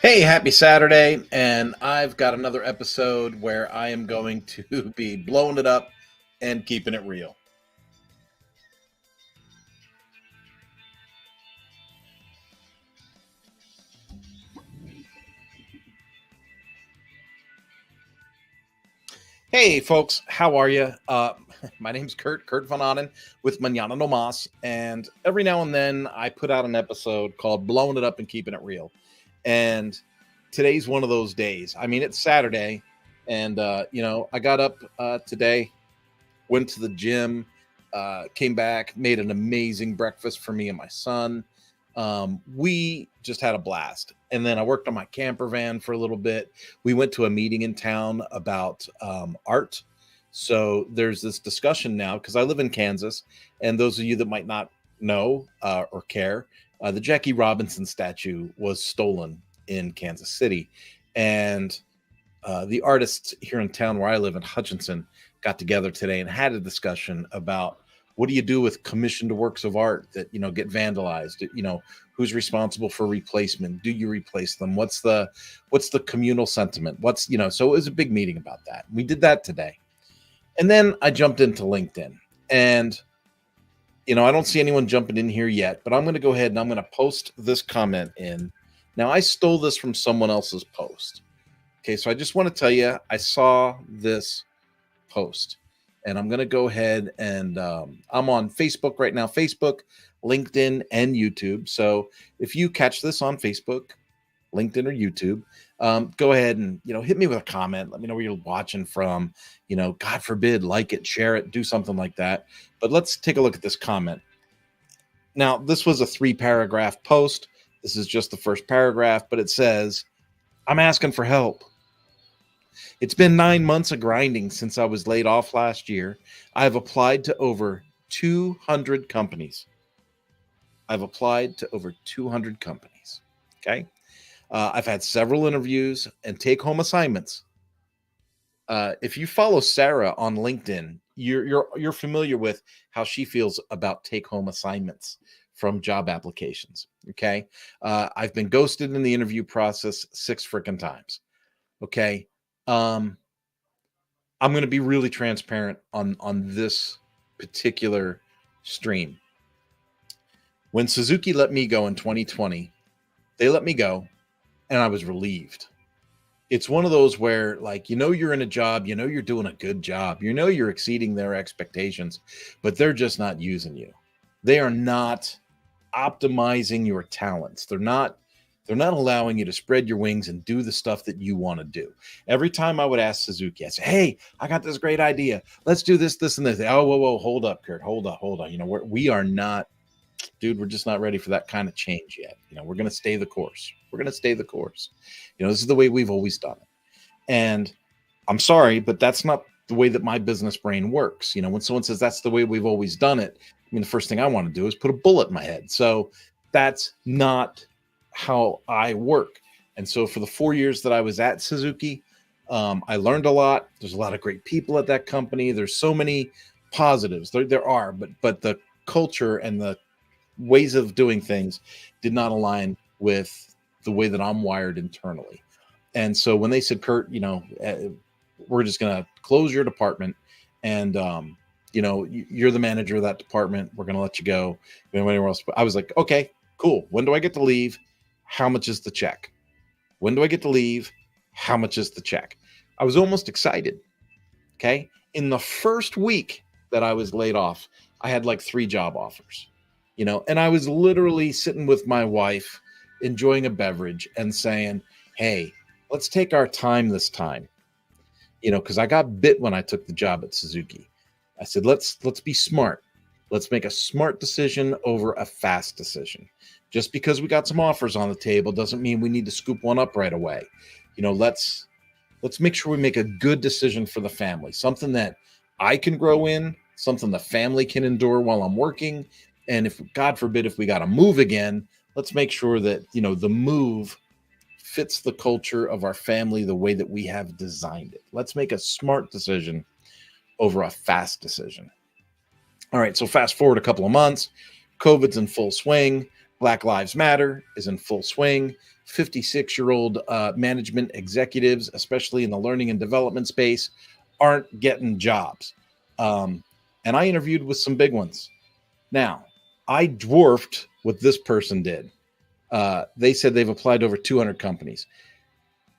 Hey, happy Saturday. And I've got another episode where I am going to be blowing it up and keeping it real. Hey, folks, how are you? My name's Kurt Van Anen with Manana No Mas. And every now and then I put out an episode called Blowing It Up and Keeping It Real. And today's one of those days. I mean, it's Saturday. And, I got up today, went to the gym, came back, made an amazing breakfast for me and my son. We just had a blast. And then I worked on my camper van for a little bit. We went to a meeting in town about art. So there's this discussion now because I live in Kansas. And those of you that might not know or care, the Jackie Robinson statue was stolen in Kansas City. And the artists here in town where I live in Hutchinson got together today and had a discussion about what do you do with commissioned works of art that get vandalized. Who's responsible for replacement? Do you replace them? What's the communal sentiment? So it was a big meeting about that. We did that today. And then I jumped into LinkedIn, and I don't see anyone jumping in here yet, but I'm going to go ahead and I'm going to post this comment in. Now, I stole this from someone else's post. Okay, so I just want to tell you, I saw this post, and I'm going to go ahead and I'm on Facebook right now, Facebook, LinkedIn, and YouTube. So if you catch this on Facebook, LinkedIn, or YouTube, go ahead and hit me with a comment. Let me know where you're watching from. God forbid, like it, share it, do something like that. But let's take a look at this comment. Now, this was a 3-paragraph post. This is just the first paragraph, but it says, "I'm asking for help. It's been 9 months of grinding since I was laid off last year. I've applied to over 200 companies. I've applied to over 200 companies. Okay. I've had several interviews and take-home assignments. If you follow Sarah on LinkedIn, you're familiar with how she feels about take-home assignments from job applications. Okay. I've been ghosted in the interview process 6 freaking times. Okay. I'm going to be really transparent on this particular stream. When Suzuki let me go in 2020, they let me go, and I was relieved. It's one of those where, like, you're in a job, you're doing a good job, you're exceeding their expectations, but they're just not using you. They are not optimizing your talents. They're not allowing you to spread your wings and do the stuff that you want to do. Every time I would ask Suzuki, I say, "Hey, I got this great idea. Let's do this, this, and this." Oh, whoa, hold up, Kurt. Hold on. We are not, dude, we're just not ready for that kind of change yet. We're going to stay the course. We're going to stay the course. This is the way we've always done it. And I'm sorry, but that's not the way that my business brain works. When someone says that's the way we've always done it, I mean, the first thing I want to do is put a bullet in my head. So that's not how I work. And so for the 4 years that I was at Suzuki, I learned a lot. There's a lot of great people at that company. There's so many positives. There are, but the culture and the ways of doing things did not align with the way that I'm wired internally. And so when they said, "Kurt, we're just going to close your department, and you're the manager of that department. We're going to let you go anywhere else." I was like, "Okay, cool. When do I get to leave? How much is the check? When do I get to leave? How much is the check?" I was almost excited. Okay. In the first week that I was laid off, I had like 3 job offers, and I was literally sitting with my wife, enjoying a beverage and saying, "Hey, let's take our time this time." Because I got bit when I took the job at Suzuki. I said, let's be smart. Let's make a smart decision over a fast decision. Just because we got some offers on the table doesn't mean we need to scoop one up right away. Let's make sure we make a good decision for the family, something that I can grow in, something the family can endure while I'm working. And if, God forbid, if we got to move again, let's make sure that, the move fits the culture of our family the way that we have designed it. Let's make a smart decision over a fast decision. All right, so fast forward a couple of months, COVID's in full swing. Black Lives Matter is in full swing. 56-year-old management executives, especially in the learning and development space, aren't getting jobs. Um, and I interviewed with some big ones. Now, I dwarfed what this person did. They said they've applied to over 200 companies.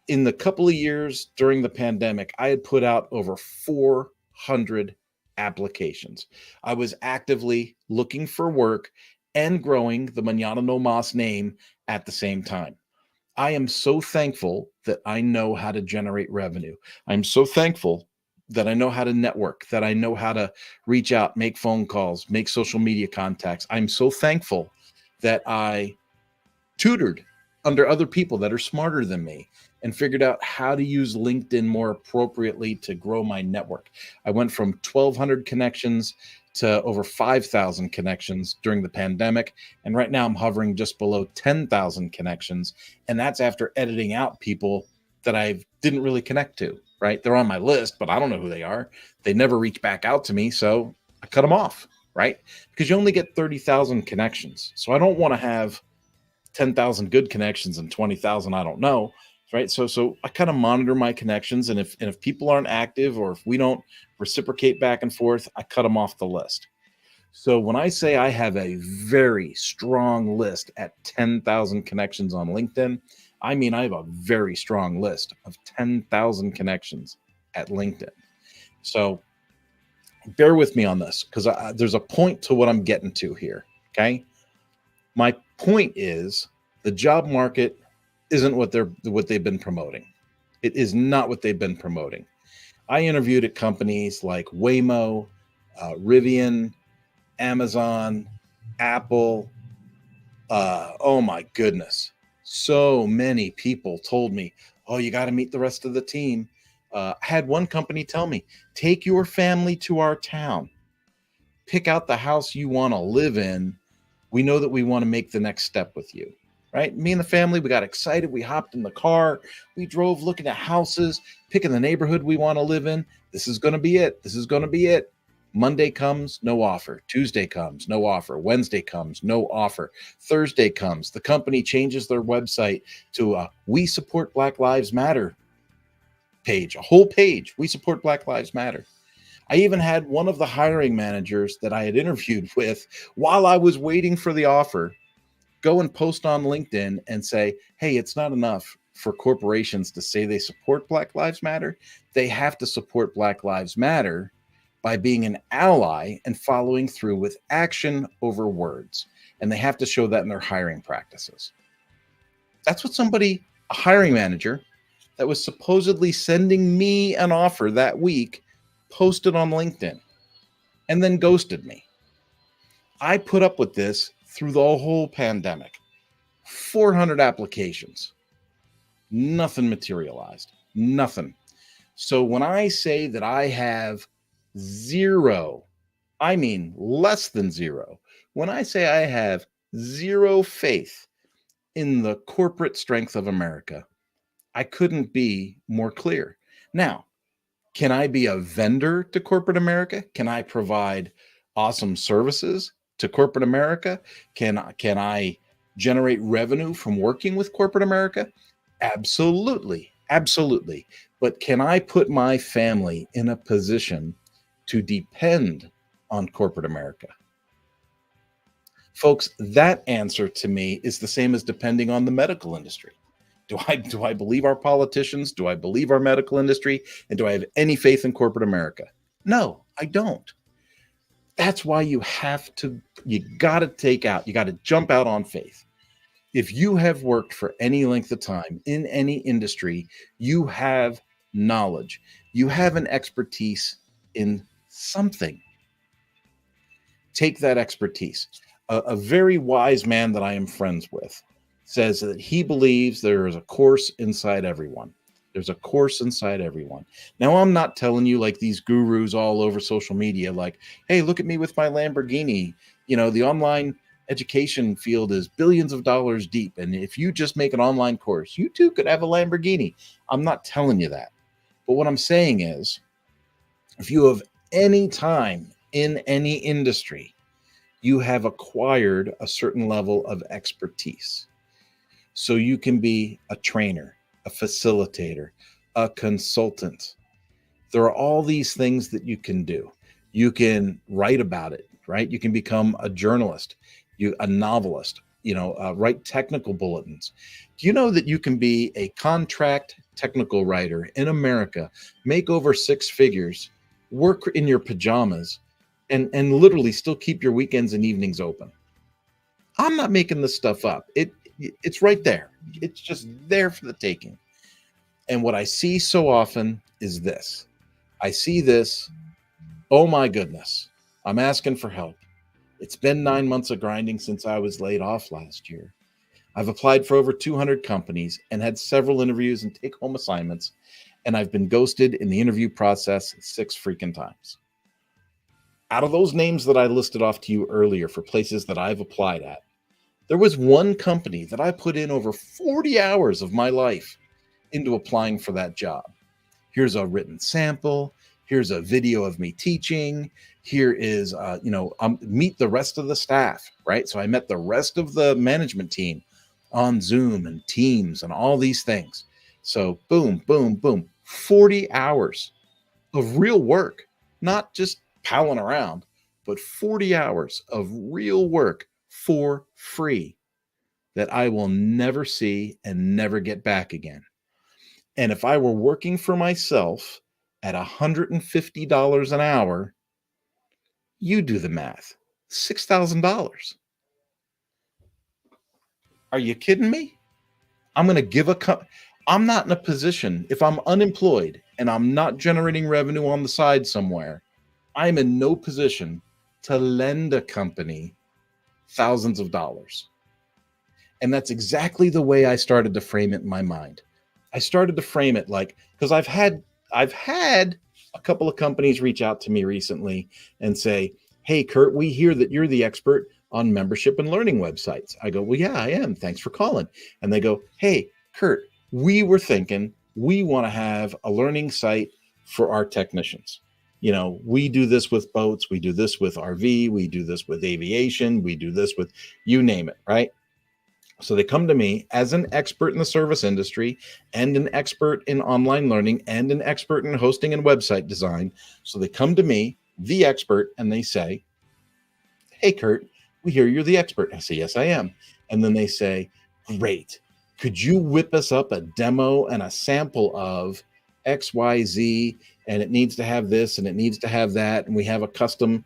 In the couple of years during the pandemic, I had put out over 400 applications. I was actively looking for work and growing the Manana No Mas name at the same time. I am so thankful that I know how to generate revenue. I'm so thankful that I know how to network, that I know how to reach out, make phone calls, make social media contacts. I'm so thankful that I tutored under other people that are smarter than me and figured out how to use LinkedIn more appropriately to grow my network. I went from 1,200 connections to over 5,000 connections during the pandemic. And right now I'm hovering just below 10,000 connections. And that's after editing out people that I didn't really connect to, right? They're on my list, but I don't know who they are. They never reach back out to me. So I cut them off, right? Because you only get 30,000 connections. So I don't want to have 10,000 good connections and 20,000 I don't know, right? So I kind of monitor my connections, and if people aren't active or if we don't reciprocate back and forth, I cut them off the list. So when I say I have a very strong list at 10,000 connections on LinkedIn, I mean I have a very strong list of 10,000 connections at LinkedIn. So bear with me on this because there's a point to what I'm getting to here, okay? My point is the job market isn't what they've been promoting. It is not what they've been promoting. I interviewed at companies like Waymo, Rivian, Amazon, Apple. Oh my goodness. So many people told me, oh, you got to meet the rest of the team. I had one company tell me, take your family to our town, pick out the house you want to live in. We know that we want to make the next step with you, right? Me and the family, we got excited. We hopped in the car. We drove looking at houses, picking the neighborhood we want to live in. This is going to be it. This is going to be it. Monday comes, no offer. Tuesday comes, no offer. Wednesday comes, no offer. Thursday comes. The company changes their website to a We Support Black Lives Matter page, a whole page. We Support Black Lives Matter. I even had one of the hiring managers that I had interviewed with while I was waiting for the offer go and post on LinkedIn and say, hey, it's not enough for corporations to say they support Black Lives Matter. They have to support Black Lives Matter by being an ally and following through with action over words. And they have to show that in their hiring practices. That's what a hiring manager that was supposedly sending me an offer that week posted on LinkedIn and then ghosted me. I put up with this through the whole pandemic. 400 applications. Nothing materialized. Nothing. So when I say that I have zero, I mean less than zero. When I say I have zero faith in the corporate strength of America, I couldn't be more clear. Now, can I be a vendor to corporate America? Can I provide awesome services to corporate America? Can I generate revenue from working with corporate America? Absolutely. Absolutely. But can I put my family in a position to depend on corporate America? Folks, that answer to me is the same as depending on the medical industry. Do I believe our politicians? Do I believe our medical industry? And do I have any faith in corporate America? No, I don't. That's why you got to jump out on faith. If you have worked for any length of time in any industry, you have knowledge. You have an expertise in something. Take that expertise. A very wise man that I am friends with says that he believes there is a course inside everyone. There's a course inside everyone. Now, I'm not telling you like these gurus all over social media, like, hey, look at me with my Lamborghini. You know, the online education field is billions of dollars deep. And if you just make an online course, you too could have a Lamborghini. I'm not telling you that. But what I'm saying is, if you have any time in any industry, you have acquired a certain level of expertise. So you can be a trainer, a facilitator, a consultant. There are all these things that you can do. You can write about it, right? You can become a journalist, a novelist, write technical bulletins. Do you know that you can be a contract technical writer in America, make over six figures, work in your pajamas, and literally still keep your weekends and evenings open? I'm not making this stuff up. It's right there. It's just there for the taking. And what I see so often is this. I see this. Oh my goodness. I'm asking for help. It's been 9 months of grinding since I was laid off last year. I've applied for over 200 companies and had several interviews and take-home assignments, and I've been ghosted in the interview process 6 freaking times. Out of those names that I listed off to you earlier for places that I've applied at, there was one company that I put in over 40 hours of my life into applying for that job. Here's a written sample. Here's a video of me teaching. Here is, meet the rest of the staff, right? So I met the rest of the management team on Zoom and Teams and all these things. So boom, boom, boom, 40 hours of real work, not just palling around, but 40 hours of real work for free that I will never see and never get back again. And if I were working for myself at $150 an hour, you do the math, $6,000. Are you kidding me? I'm going to give I'm not in a position, if I'm unemployed and I'm not generating revenue on the side somewhere, I'm in no position to lend a company thousands of dollars. And that's exactly the way I started to frame it in my mind. I started to frame it like, because I've had a couple of companies reach out to me recently and say, "Hey, Kurt, we hear that you're the expert on membership and learning websites." I go, "Well, yeah, I am. Thanks for calling." And they go, "Hey, Kurt, we were thinking we want to have a learning site for our technicians. We do this with boats. We do this with RV. We do this with aviation. We do this with you name it, right?" So they come to me as an expert in the service industry and an expert in online learning and an expert in hosting and website design. So they come to me, the expert, and they say, "Hey, Kurt, we hear you're the expert." I say, "Yes, I am." And then they say, "Great. Could you whip us up a demo and a sample of XYZ, and it needs to have this and it needs to have that, and we have a custom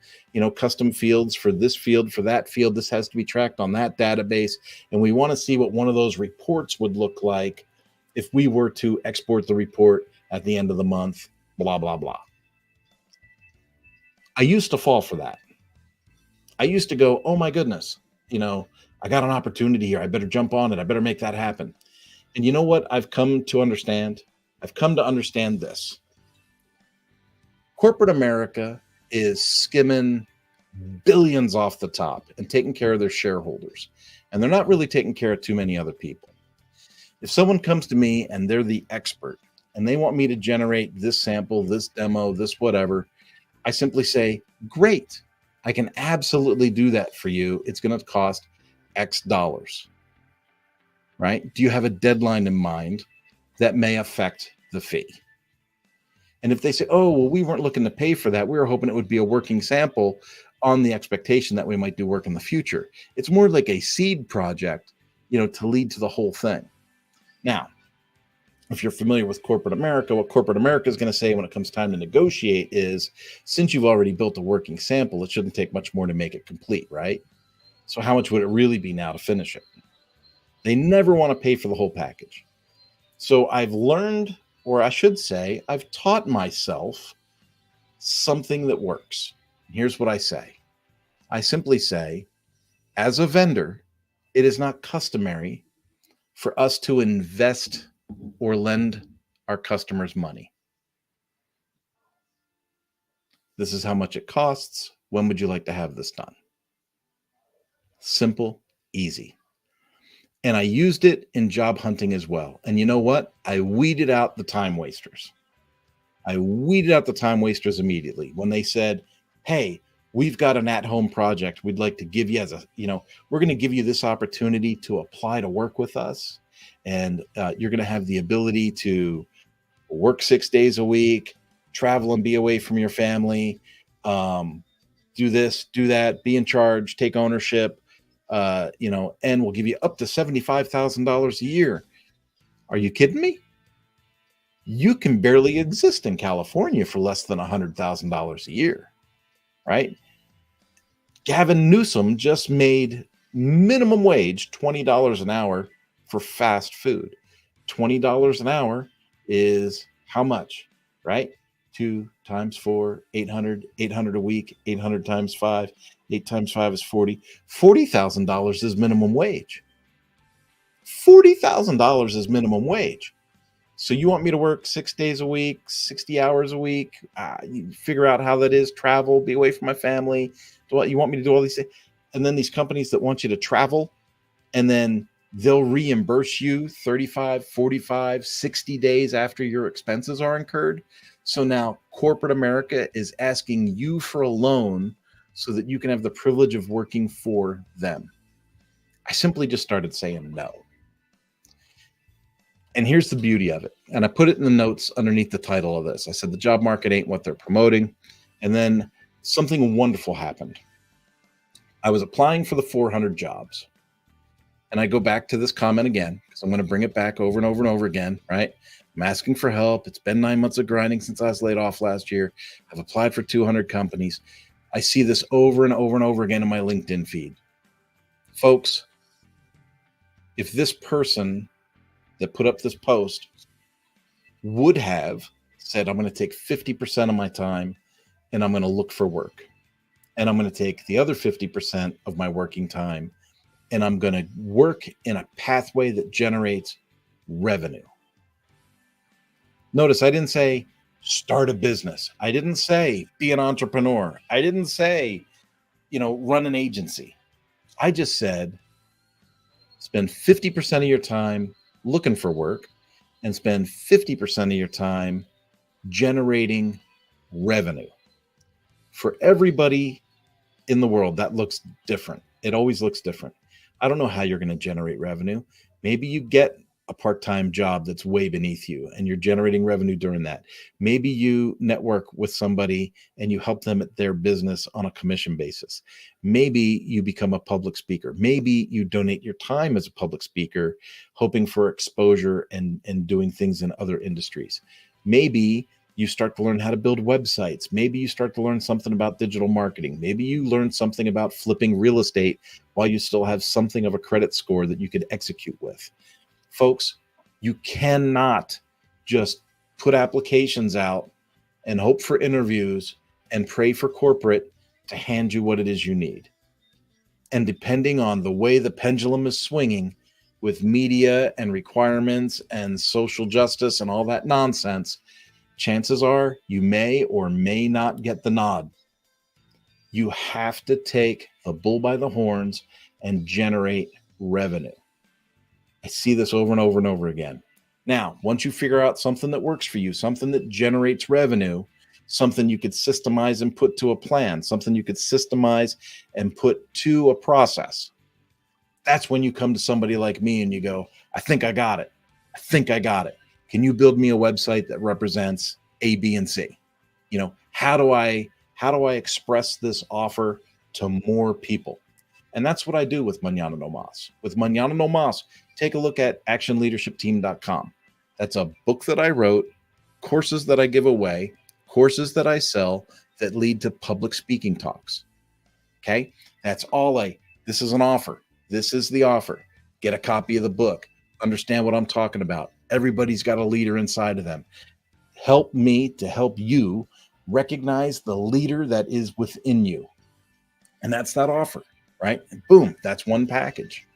fields for this field, for that field. This has to be tracked on that database, and we want to see what one of those reports would look like if we were to export the report at the end of the month, blah, blah, blah." I used to fall for that. I used to go, "Oh my goodness, I got an opportunity here. I better jump on it. I better make that happen." And you know what I've come to understand? I've come to understand this. Corporate America is skimming billions off the top and taking care of their shareholders. And they're not really taking care of too many other people. If someone comes to me and they're the expert and they want me to generate this sample, this demo, this whatever, I simply say, "Great. I can absolutely do that for you. It's going to cost X dollars." Right? Do you have a deadline in mind that may affect the fee? And if they say, "Oh, well, we weren't looking to pay for that. We were hoping it would be a working sample on the expectation that we might do work in the future." It's more like a seed project, to lead to the whole thing. Now, if you're familiar with corporate America, what corporate America is going to say when it comes time to negotiate is, since you've already built a working sample, it shouldn't take much more to make it complete, right? So how much would it really be now to finish it? They never want to pay for the whole package. So I've learned, or I should say, I've taught myself something that works. Here's what I say. I simply say, as a vendor, it is not customary for us to invest or lend our customers money. This is how much it costs. When would you like to have this done? Simple, easy. And I used it in job hunting as well. And you know what? I weeded out the time wasters. I weeded out the time wasters immediately when they said, "Hey, we've got an at-home project we'd like to give you as a, we're going to give you this opportunity to apply to work with us. And you're going to have the ability to work 6 days a week, travel and be away from your family, do this, do that, be in charge, take ownership, and we'll give you up to $75,000 a year. Are you kidding me? You can barely exist in California for less than $100,000 a year, right? Gavin Newsom just made minimum wage $20 an hour for fast food. $20 an hour is how much, right? 2 times 4, 800, 800 a week, 800 times 5, 8 times 5 is 40. $40,000 is minimum wage. $40,000 is minimum wage. So you want me to work 6 days a week, 60 hours a week, you figure out how that is, travel, be away from my family. You want me to do all these things? And then these companies that want you to travel, and then they'll reimburse you 35, 45, 60 days after your expenses are incurred. So now corporate America is asking you for a loan so that you can have the privilege of working for them. I simply just started saying no. And here's the beauty of it. And I put it in the notes underneath the title of this. I said, the job market ain't what they're promoting. And then something wonderful happened. I was applying for the 400 jobs. And I go back to this comment again, because I'm going to bring it back over and over and over again, right? I'm asking for help. It's been 9 months of grinding since I was laid off last year. I've applied for 200 companies. I see this over and over and over again in my LinkedIn feed. Folks, if this person that put up this post would have said, I'm going to take 50% of my time and I'm going to look for work. And I'm going to take the other 50% of my working time and I'm going to work in a pathway that generates revenue. Notice I didn't say start a business. I didn't say be an entrepreneur. I didn't say, run an agency. I just said spend 50% of your time looking for work and spend 50% of your time generating revenue. For everybody in the world, that looks different. It always looks different. I don't know how you're going to generate revenue. Maybe you get a part-time job that's way beneath you and you're generating revenue during that. Maybe you network with somebody and you help them at their business on a commission basis. Maybe you become a public speaker. Maybe you donate your time as a public speaker, hoping for exposure and doing things in other industries. Maybe you start to learn how to build websites. Maybe you start to learn something about digital marketing. Maybe you learn something about flipping real estate while you still have something of a credit score that you could execute with. Folks, you cannot just put applications out and hope for interviews and pray for corporate to hand you what it is you need. And depending on the way the pendulum is swinging with media and requirements and social justice and all that nonsense, chances are you may or may not get the nod. You have to take the bull by the horns and generate revenue. I see this over and over and over again. Now, once you figure out something that works for you, something that generates revenue, something you could systemize and put to a plan, something you could systemize and put to a process, that's when you come to somebody like me and you go, I think I got it. I think I got it. Can you build me a website that represents A, B, and C? How do I express this offer to more people? And that's what I do with Mañana No Mas. With Mañana No Mas, take a look at actionleadershipteam.com. That's a book that I wrote, courses that I give away, courses that I sell that lead to public speaking talks. Okay? That's all this is an offer. This is the offer. Get a copy of the book. Understand what I'm talking about. Everybody's got a leader inside of them. Help me to help you recognize the leader that is within you. And that's that offer, right? And boom, that's one package.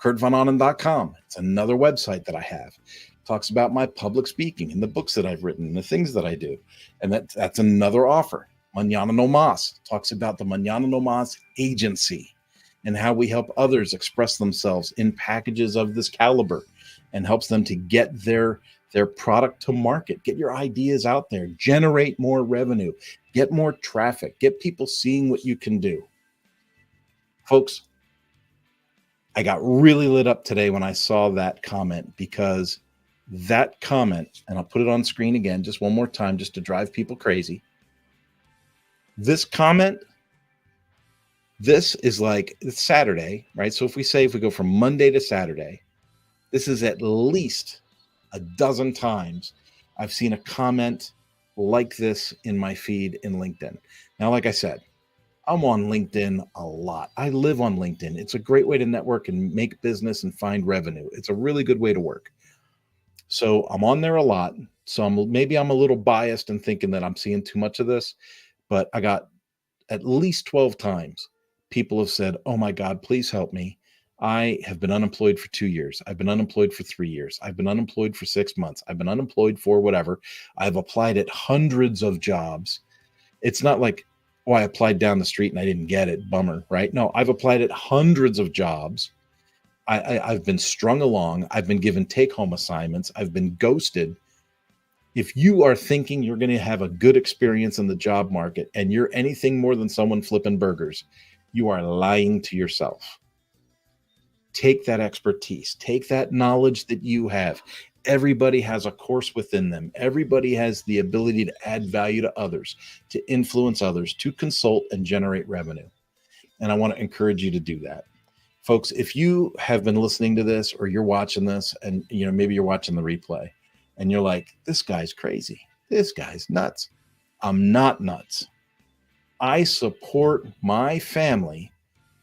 KurtVonAnen.com. It's another website that I have. It talks about my public speaking and the books that I've written and the things that I do. And that's another offer. Mañana No Mas talks about the Mañana No Mas agency and how we help others express themselves in packages of this caliber and helps them to get their product to market, get your ideas out there, generate more revenue, get more traffic, get people seeing what you can do. Folks, I got really lit up today when I saw that comment, because that comment, and I'll put it on screen again just one more time just to drive people crazy. This comment, this is like, it's Saturday, right? So if we go from Monday to Saturday, this is at least a dozen times I've seen a comment like this in my feed in LinkedIn. Now, like I said, I'm on LinkedIn a lot. I live on LinkedIn. It's a great way to network and make business and find revenue. It's a really good way to work. So I'm on there a lot. So maybe I'm a little biased in thinking that I'm seeing too much of this, but I got at least 12 times people have said, "Oh my God, please help me. I have been unemployed for 2 years. I've been unemployed for 3 years. I've been unemployed for 6 months. I've been unemployed for whatever. I've applied at hundreds of jobs." It's not like, "Oh, I applied down the street and I didn't get it. Bummer," right? No, I've applied at hundreds of jobs. I've been strung along. I've been given take-home assignments. I've been ghosted. If you are thinking you're going to have a good experience in the job market and you're anything more than someone flipping burgers, you are lying to yourself. Take that expertise, take that knowledge that you have. Everybody has a course within them. Everybody has the ability to add value to others, to influence others, to consult and generate revenue. And I want to encourage you to do that. Folks, if you have been listening to this or you're watching this, and maybe you're watching the replay and you're like, "This guy's crazy. This guy's nuts." I'm not nuts. I support my family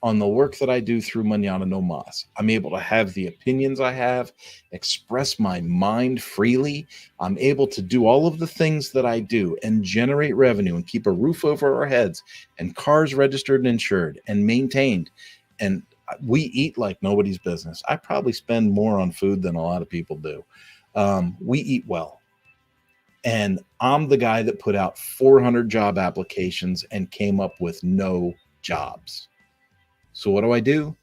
on the work that I do through Mañana No Mas. I'm able to have the opinions I have, express my mind freely. I'm able to do all of the things that I do and generate revenue and keep a roof over our heads and cars registered and insured and maintained. And we eat like nobody's business. I probably spend more on food than a lot of people do. We eat well. And I'm the guy that put out 400 job applications and came up with no jobs. So what do?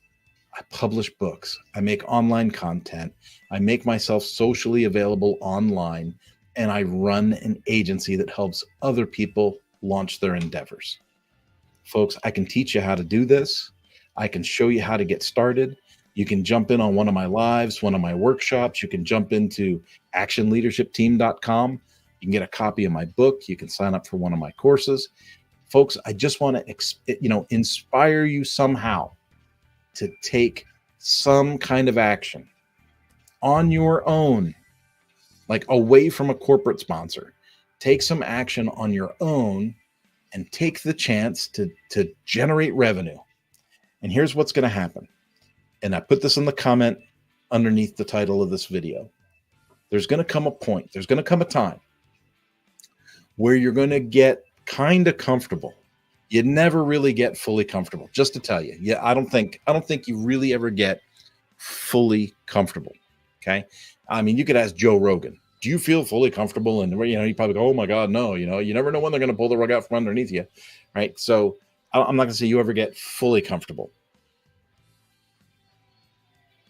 I publish books. I make online content. I make myself socially available online. And I run an agency that helps other people launch their endeavors. Folks, I can teach you how to do this. I can show you how to get started. You can jump in on one of my lives, one of my workshops. You can jump into actionleadershipteam.com. You can get a copy of my book. You can sign up for one of my courses. Folks, I just want to, inspire you somehow to take some kind of action on your own, like away from a corporate sponsor. Take some action on your own and take the chance to generate revenue. And here's what's going to happen. And I put this in the comment underneath the title of this video. There's going to come a point, there's going to come a time where you're going to get kind of comfortable. You never really get fully comfortable. Just to tell you, I don't think you really ever get fully comfortable. Okay, I mean, you could ask Joe Rogan, "Do you feel fully comfortable?" And you probably go, "Oh my God, no." You never know when they're going to pull the rug out from underneath you, right? So I'm not going to say you ever get fully comfortable,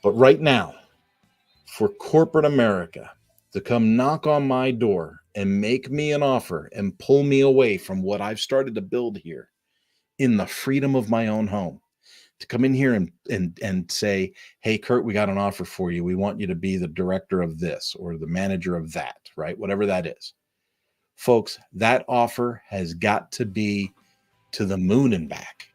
but right now, for corporate America to come knock on my door and make me an offer and pull me away from what I've started to build here in the freedom of my own home, to come in here and say, "Hey, Kurt, we got an offer for you. We want you to be the director of this or the manager of that," right? Whatever that is. Folks, that offer has got to be to the moon and back.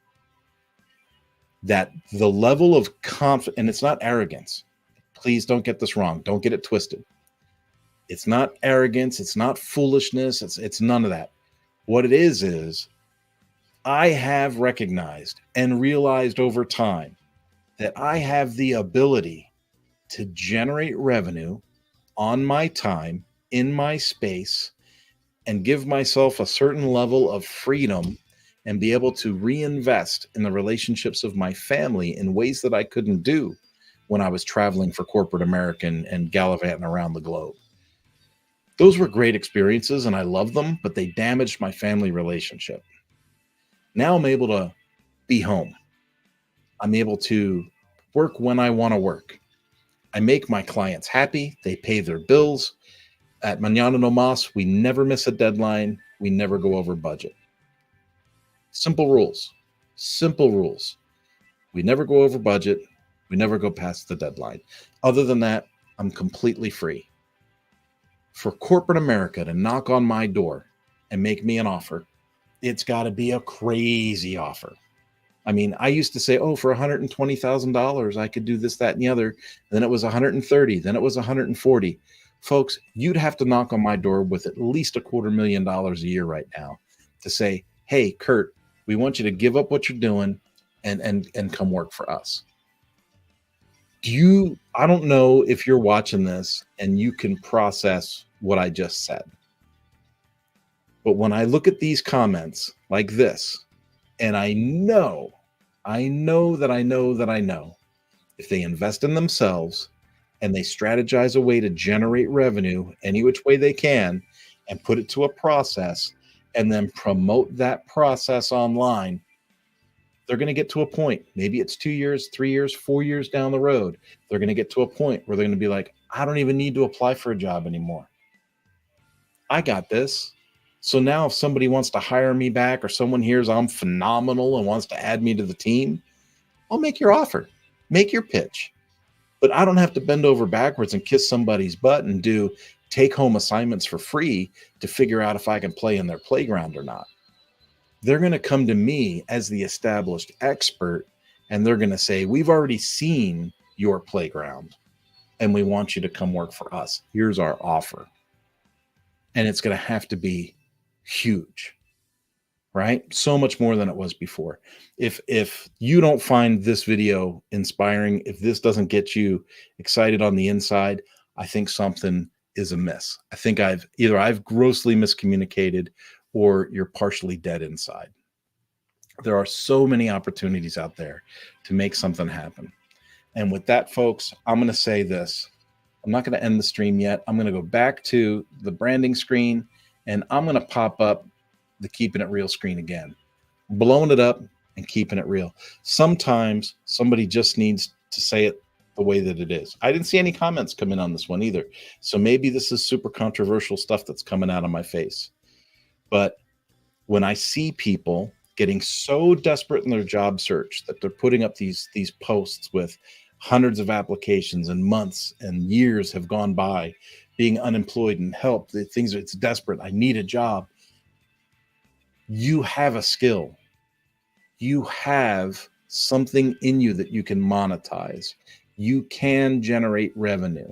That the level of confidence, and it's not arrogance. Please don't get this wrong. Don't get it twisted. It's not arrogance. It's not foolishness. It's none of that. What it is I have recognized and realized over time that I have the ability to generate revenue on my time, in my space, and give myself a certain level of freedom and be able to reinvest in the relationships of my family in ways that I couldn't do when I was traveling for corporate America and gallivanting around the globe. Those were great experiences and I love them, but they damaged my family relationship. Now I'm able to be home. I'm able to work when I want to work. I make my clients happy. They pay their bills. At Mañana No Mas, we never miss a deadline. We never go over budget. Simple rules. Simple rules. We never go over budget. We never go past the deadline. Other than that, I'm completely free. For corporate America to knock on my door and make me an offer, it's got to be a crazy offer. I mean, I used to say, oh, for $120,000, I could do this, that, and the other. Then it was 130. Then it was 140. Folks, you'd have to knock on my door with at least $250,000 a year right now to say, hey, Kurt, we want you to give up what you're doing and come work for us. I don't know if you're watching this and you can process what I just said. But when I look at these comments like this, and I know if they invest in themselves and they strategize a way to generate revenue any which way they can and put it to a process and then promote that process online, they're going to get to a point. Maybe it's 2 years, 3 years, 4 years down the road. They're going to get to a point where they're going to be like, I don't even need to apply for a job anymore. I got this. So now if somebody wants to hire me back or someone hears I'm phenomenal and wants to add me to the team, I'll make your offer, make your pitch. But I don't have to bend over backwards and kiss somebody's butt and do take-home assignments for free to figure out if I can play in their playground or not. They're going to come to me as the established expert, and they're going to say, we've already seen your playground, and we want you to come work for us. Here's our offer. And it's going to have to be huge, right? So much more than it was before. If you don't find this video inspiring, if this doesn't get you excited on the inside, I think something is amiss. I think I've grossly miscommunicated or you're partially dead inside. There are so many opportunities out there to make something happen. And with that, folks, I'm going to say this. I'm not going to end the stream yet. I'm going to go back to the branding screen and I'm going to pop up the keeping it real screen again, blowing it up and keeping it real. Sometimes somebody just needs to say it the way that it is. I didn't see any comments come in on this one either. So maybe this is super controversial stuff that's coming out of my face. But when I see people getting so desperate in their job search that they're putting up these posts with hundreds of applications and months and years have gone by being unemployed and help, it's desperate. I need a job. You have a skill. You have something in you that you can monetize. You can generate revenue.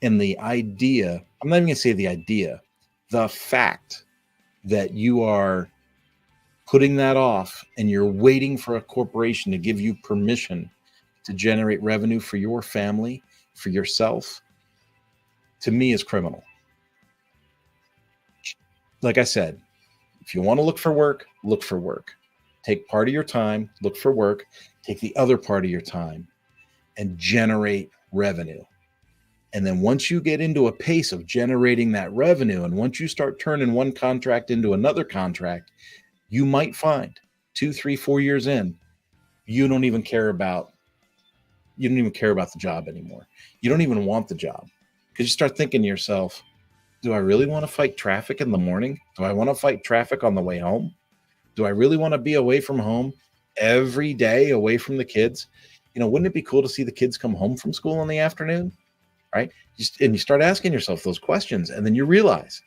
And the idea, I'm not even going to say the idea, the fact that you are putting that off and you're waiting for a corporation to give you permission to generate revenue for your family, for yourself, to me is criminal. Like I said, if you want to look for work, look for work. Take part of your time, look for work, take the other part of your time and generate revenue. And then once you get into a pace of generating that revenue, and once you start turning one contract into another contract, you might find 2, 3, 4 years in, you don't even care about the job anymore. You don't even want the job because you start thinking to yourself, do I really want to fight traffic in the morning? Do I want to fight traffic on the way home? Do I really want to be away from home every day, away from the kids? Wouldn't it be cool to see the kids come home from school in the afternoon? Right? And you start asking yourself those questions, and then you realize,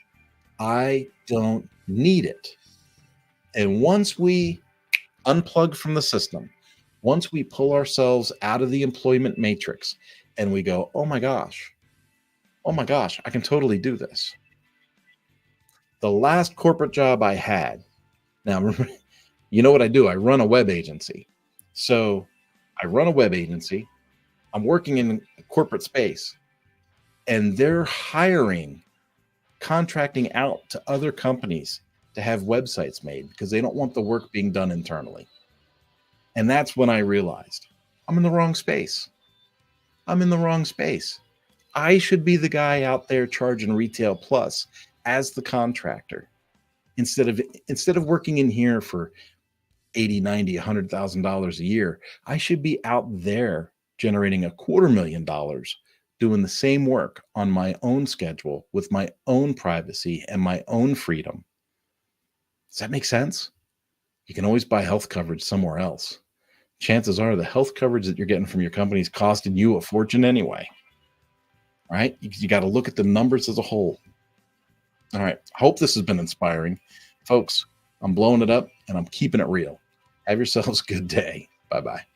I don't need it. And once we unplug from the system, once we pull ourselves out of the employment matrix and we go, oh my gosh, I can totally do this. The last corporate job I had, now, you know what I do? I run a web agency. So I run a web agency. I'm working in a corporate space, and they're contracting out to other companies to have websites made because they don't want the work being done internally. And that's when I realized I'm in the wrong space. I should be the guy out there charging retail plus as the contractor instead of working in here for $80, $90, $100,000 a year. I should be out there generating $250,000 doing the same work on my own schedule with my own privacy and my own freedom. Does that make sense? You can always buy health coverage somewhere else. Chances are the health coverage that you're getting from your company is costing you a fortune anyway. Right? You got to look at the numbers as a whole. All right. I hope this has been inspiring. Folks, I'm blowing it up and I'm keeping it real. Have yourselves a good day. Bye bye.